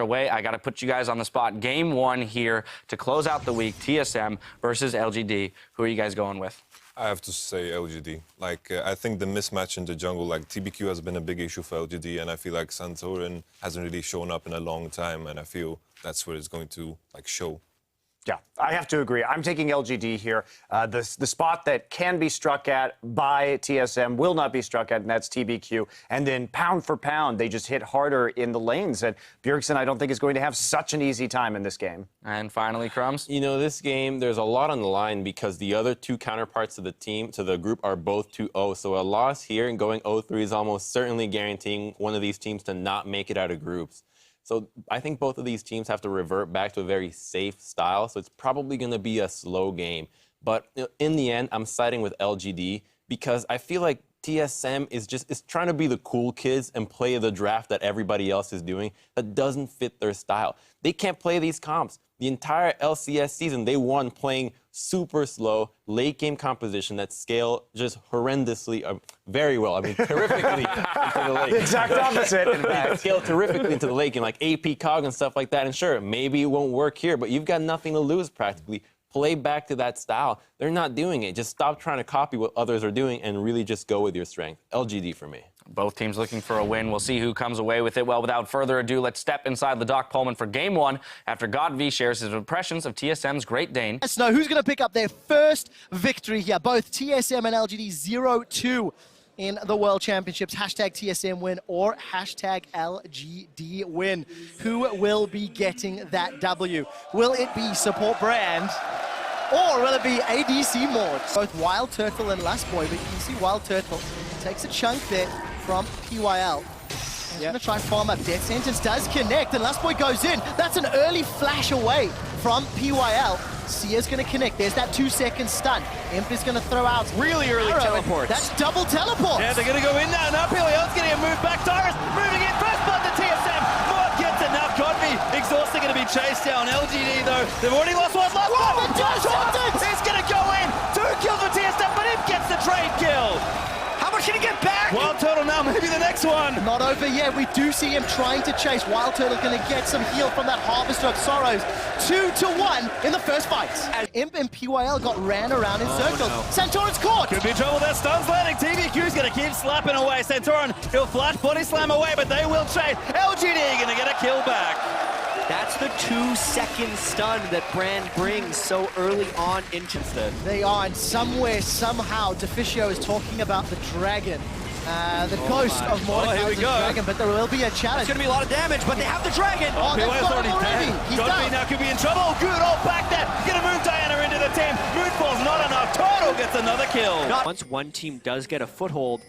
underway. I got to put you guys on the spot. Game 1 here to close out the week, TSM versus LGD. Who are you guys going with? I have to say LGD. I think the mismatch in the jungle, TBQ has been a big issue for LGD, and I feel like Santorin hasn't really shown up in a long time, and I feel that's where it's going to, show. Yeah, I have to agree. I'm taking LGD here. The spot that can be struck at by TSM will not be struck at, and that's TBQ. And then pound for pound, they just hit harder in the lanes. And Bjergsen, I don't think, is going to have such an easy time in this game. And finally, Crumbs? You know, this game, there's a lot on the line because the other two counterparts to the group, are both 2-0. So a loss here and going 0-3 is almost certainly guaranteeing one of these teams to not make it out of groups. So I think both of these teams have to revert back to a very safe style. So it's probably going to be a slow game. But in the end, I'm siding with LGD because I feel like TSM is trying to be the cool kids and play the draft that everybody else is doing that doesn't fit their style. They can't play these comps. The entire LCS season, they won playing super slow, late-game composition that scale just horrendously, very well, terrifically into the late. The exact opposite, in fact. Scale terrifically into the late game, like AP Cog and stuff like that. And sure, maybe it won't work here, but you've got nothing to lose practically. Play back to that style. They're not doing it. Just stop trying to copy what others are doing and really just go with your strength. LGD for me. Both teams looking for a win. We'll see who comes away with it. Well, without further ado, let's step inside the Doc Pullman for Game 1 after Godv shares his impressions of TSM's Great Dane. Let's know who's going to pick up their first victory here. Both TSM and LGD 0-2 in the World Championships. Hashtag TSM win or hashtag LGD win. Who will be getting that W? Will it be support brand? Or will it be ADC Mord? Both Wild Turtle and Last Boy, but you can see Wild Turtle takes a chunk there from PYL. He's going to try and farm up. Death Sentence does connect, and Last Boy goes in. That's an early flash away from PYL. Sia's going to connect. There's that 2-second stun. Imp is going to throw out really early teleports. That's double teleport. Yeah, they're going to go in now. Now PYL's getting a move back. Dyrus moving in. First blood to TSM. Mord gets it. Now Godv exhausted, going to be chased down. LGD, though, they've already lost one. Last one. He's going to go in. 2 kills for TSM, but Imp gets the trade kill. How much can he get back? Wild Turtle now, maybe the next one. Not over yet. We do see him trying to chase. Wild Turtle going to get some heal from that Harvester of Sorrows. 2-1 in the first fight. As Imp and PYL got ran around in circles. No. Santorin's caught. Could be trouble there. Stun's landing. TBQ's going to keep slapping away. Santorin, he'll flash body slam away, but they will chase. LGD going to get a kill back. That's the 2-second stun that Brand brings so early on into the... They are, and somewhere, somehow, Deficio is talking about the dragon. The ghost of Mordekaiser's dragon, but there will be a challenge. It's going to be a lot of damage, but they have the dragon. Oh, they've got him already. He's down. Now could be in trouble. Good old back there. Gonna move Diana into the team. Moonfall's not enough. Turtle gets another kill. Once one team does get a foothold,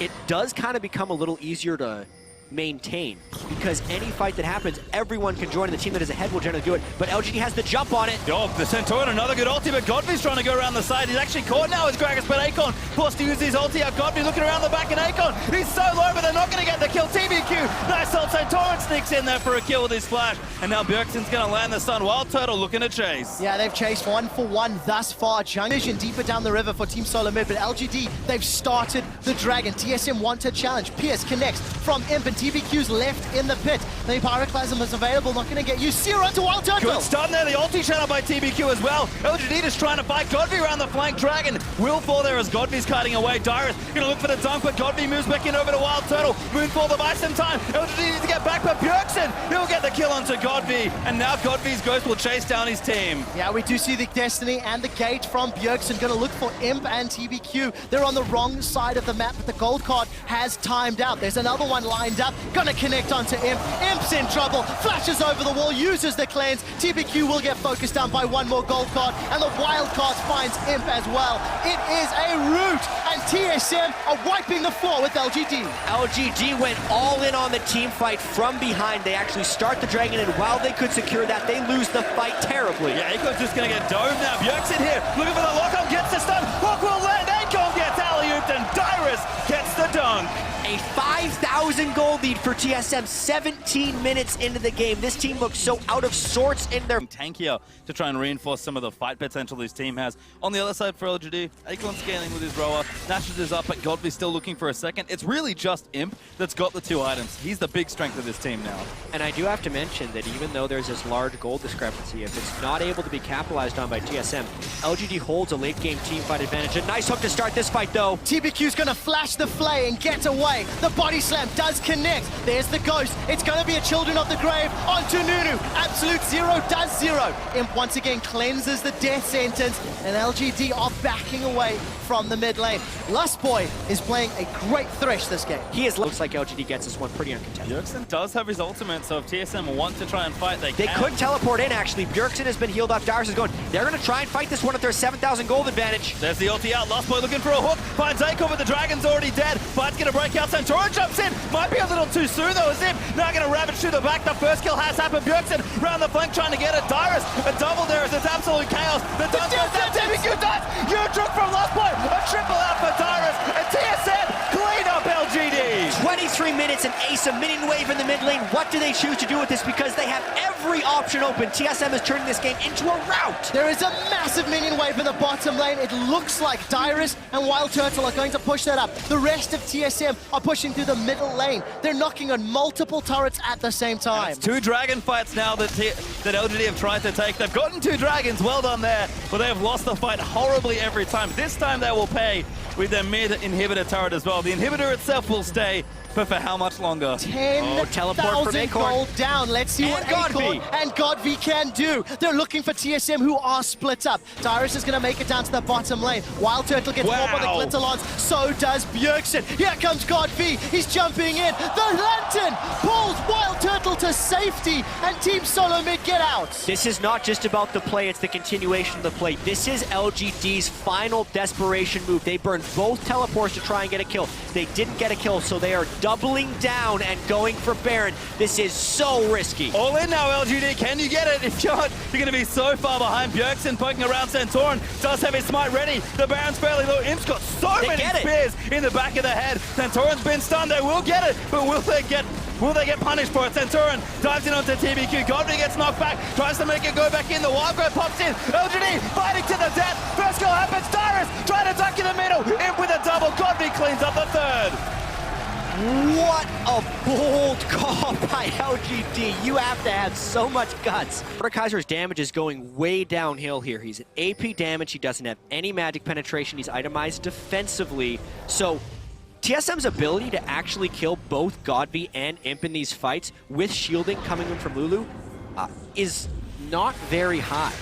it does kind of become a little easier to maintain, because any fight that happens, everyone can join, and the team that is ahead will generally do it, but LGD has the jump on it. Oh, the Santorin, another good ulti, but Godv's trying to go around the side. He's actually caught now as Gragas, but Akon forced to use his ulti out. Godv looking around the back, and Akon, he's so low, but they're not going to get the kill. TBQ, nice ult. Santorin sneaks in there for a kill with his flash, and now Bjergsen's going to land the stun. Wild Turtle looking to chase. Yeah, they've chased 1 for 1 thus far. Junction deeper down the river for Team Solo Mid, but LGD, they've started the dragon. TSM want to challenge. Pierce connects from Imp, and TBQ's left in the pit. The Pyroclasm is available, not going to get used. Zero to Wild Turtle. Good stun there, the ulti channel by TBQ as well. LGD just trying to fight Godv around the flank. Dragon will fall there as Godv's kiting away. Dyrus going to look for the dunk, but Godv moves back in over to Wild Turtle. Moonfall to buy some time. LGD needs to get back, but Bjergsen, he'll get the kill onto Godv, and now Godv's ghost will chase down his team. Yeah, we do see the Destiny and the Gate from Bjergsen. Going to look for Imp and TBQ. They're on the wrong side of the map, but the gold card has timed out. There's another one lined up. Going to connect onto Imp. Imp's in trouble, flashes over the wall, uses the cleanse. TBQ will get focused down by 1 more gold card, and the wild card finds Imp as well. It is a rout, and TSM are wiping the floor with LGD. LGD went all in on the team fight from behind. They actually start the dragon, and while they could secure that, they lose the fight terribly. Yeah, Akon's just going to get domed now. Bjergsen here, looking for the lock-on, gets the stun. Hook will land, Akon gets alley-ooped, and Dyrus gets the the dunk. A 5,000 gold lead for TSM 17 minutes into the game. This team looks so out of sorts in their... Tankier to try and reinforce some of the fight potential this team has. On the other side for LGD, Acorn scaling with his rower. Nashes is up, but Godby's still looking for a second. It's really just Imp that's got the 2 items. He's the big strength of this team now. And I do have to mention that even though there's this large gold discrepancy, if it's not able to be capitalized on by TSM, LGD holds a late game team fight advantage. A nice hook to start this fight though. TBQ's gonna flash the flay and get away. The body slam does connect. There's the ghost. It's gonna be a Children of the Grave onto Nunu. Absolute Zero does zero. Imp once again cleanses the death sentence, and LGD are backing away from the mid lane. Lustboy is playing a great Thresh this game. He is. Looks like LGD gets this one pretty uncontested. Bjergsen does have his ultimate, so if TSM want to try and fight, they They can. could teleport in, actually. Bjergsen has been healed up. Darius is going. They're going to try and fight this one at their 7,000 gold advantage. There's the ulti out. Lostboy looking for a hook. Finds Acorn, but the dragon's already dead. Fight's going to break out. Santorin jumps in. Might be a little too soon, though, as Imp now going to ravage through the back. The first kill has happened. Bjergsen round the flank trying to get it. Darius, a double there as it's absolute chaos. The dunk goes down. TBQ dies. Huge hook from Lostboy. A triple out for Darius. And TSM clean up LGD. 23 minutes and Ace, a minion wave in the mid lane. What do they choose to do with this? Because they have every option open. TSM is turning this game into a rout. There is a massive minion wave in the bottom lane. It looks like Dyrus and Wild Turtle are going to push that up. The rest of TSM are pushing through the middle lane. They're knocking on multiple turrets at the same time. It's 2 dragon fights now that LGD have tried to take. They've gotten 2 dragons, well done there, but they have lost the fight horribly every time. This time they will pay with their mid inhibitor turret as well. The inhibitor itself will stay, but for how much longer? 10,000 gold down. Let's see what Acorn and Godby can do. They're looking for TSM, who are split up. Dyrus is going to make it down to the bottom lane. Wild Turtle gets caught by the Glitterlons. So does Bjergsen. Here comes Godby. He's jumping in. The Lantern pulls Wild Turtle to safety, and Team Solo Mid get out. This is not just about the play, it's the continuation of the play. This is LGD's final desperation move. They burned both teleports to try and get a kill. They didn't get a kill, so they are doubling down and going for Baron. This is so risky. All in now, LGD. Can you get it? If not, you're going to be so far behind. Bjergsen poking around. Santorin does have his smite ready. The Baron's fairly low. Imp's got so many spears in the back of the head. Santorin's been stunned. They will get it, but will they get punished for it? Santorin dives in onto TBQ. Godby gets knocked back. Tries to make it go back in. The Wild Growth pops in. LGD fighting to the death. First kill happens. Dyrus trying to duck in the middle. Imp with a double. Godby cleans up the third. What a bold call by LGD. You have to have so much guts. Mordekaiser's damage is going way downhill here. He's at AP damage. He doesn't have any magic penetration. He's itemized defensively. So TSM's ability to actually kill both Godby and Imp in these fights with shielding coming in from Lulu is not very high.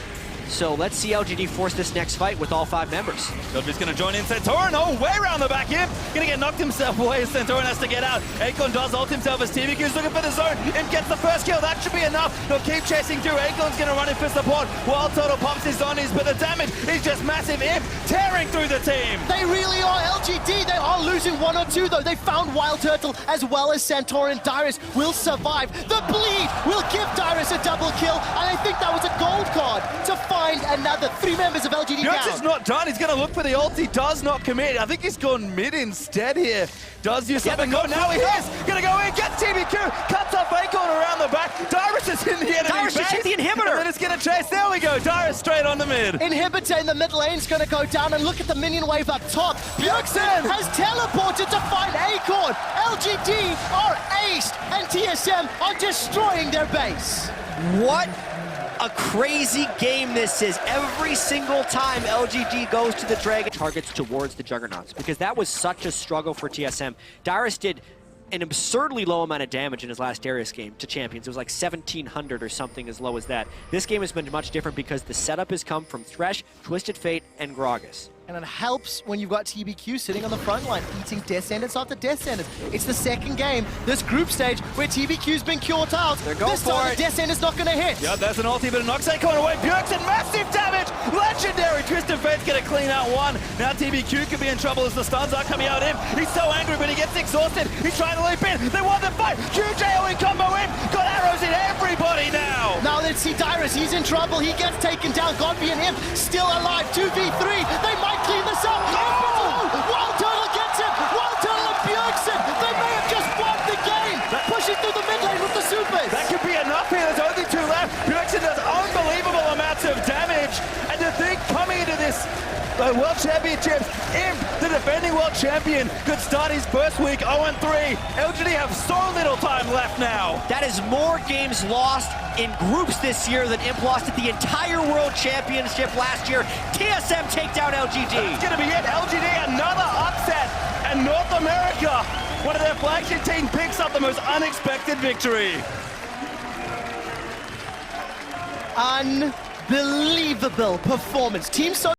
So let's see LGD force this next fight with all 5 members. Godby's going to join in. Santorin, way around the back. Imp going to get knocked himself away as Santorin has to get out. Acorn does ult himself as TBQ's looking for the zone. Imp gets the first kill. That should be enough. They'll keep chasing through. Acorn's going to run in for support. Wild Turtle pops his zonies, but the damage is just massive. Imp tearing through the team. They really are. LGD, they are losing 1 or 2, though. They found Wild Turtle as well as Santorin. Dyrus will survive. The bleed will give Dyrus a double kill, and I think that was a gold card to find another 3 members of LGD down. Bjergsen's not done. He's going to look for the ult. He does not commit. I think he's gone mid instead here. Does use something. Oh, now he is. Going to go in. Get TBQ. Cuts off Acorn around the back. Dyrus is in the enemy Dyrus just hit the inhibitor. And then it's going to chase. There we go. Dyrus straight on the mid. Inhibitor in the mid lane is going to go down, and look at the minion wave up top. Bjergsen has teleported to find Acorn. LGD are aced, and TSM are destroying their base. What a crazy game this is. Every single time LGD goes to the Dragon, targets towards the Juggernauts, because that was such a struggle for TSM. Dyrus did an absurdly low amount of damage in his last Darius game to champions. It was like 1,700 or something as low as that. This game has been much different because the setup has come from Thresh, Twisted Fate, and Gragas. And it helps when you've got TBQ sitting on the front line, eating death sentence after death sentence. It's the second game, this group stage, where TBQ's been caught out. They're going this time for it. the death sentence not going to hit. Yeah, there's an ulti, but it knocks Acorn away. Bjergsen, massive damage! Legendary! Twisted Fate's going to clean out 1. Now TBQ could be in trouble as the stuns are coming out in. He's so angry, but he gets exhausted. He's trying to leap in. They won the fight. Huge AoE combo in. Got arrows in everybody now. Now let's see Dyrus. He's in trouble. He gets taken down. Godby and Imp still alive. 2v3. They might clean this up. Wild Turtle gets it. Wild Turtle and numbers. That could be enough here. There's only 2 left. Production does unbelievable amounts of damage. And to think coming into this World Championships, Imp, the defending world champion, could start his first week 0-3. LGD have so little time left now. That is more games lost in groups this year than Imp lost at the entire World Championship last year. TSM take down LGD. That's going to be it. LGD, another upset. And North America, one of their flagship teams, picks up the most unexpected victory. Unbelievable performance. Team so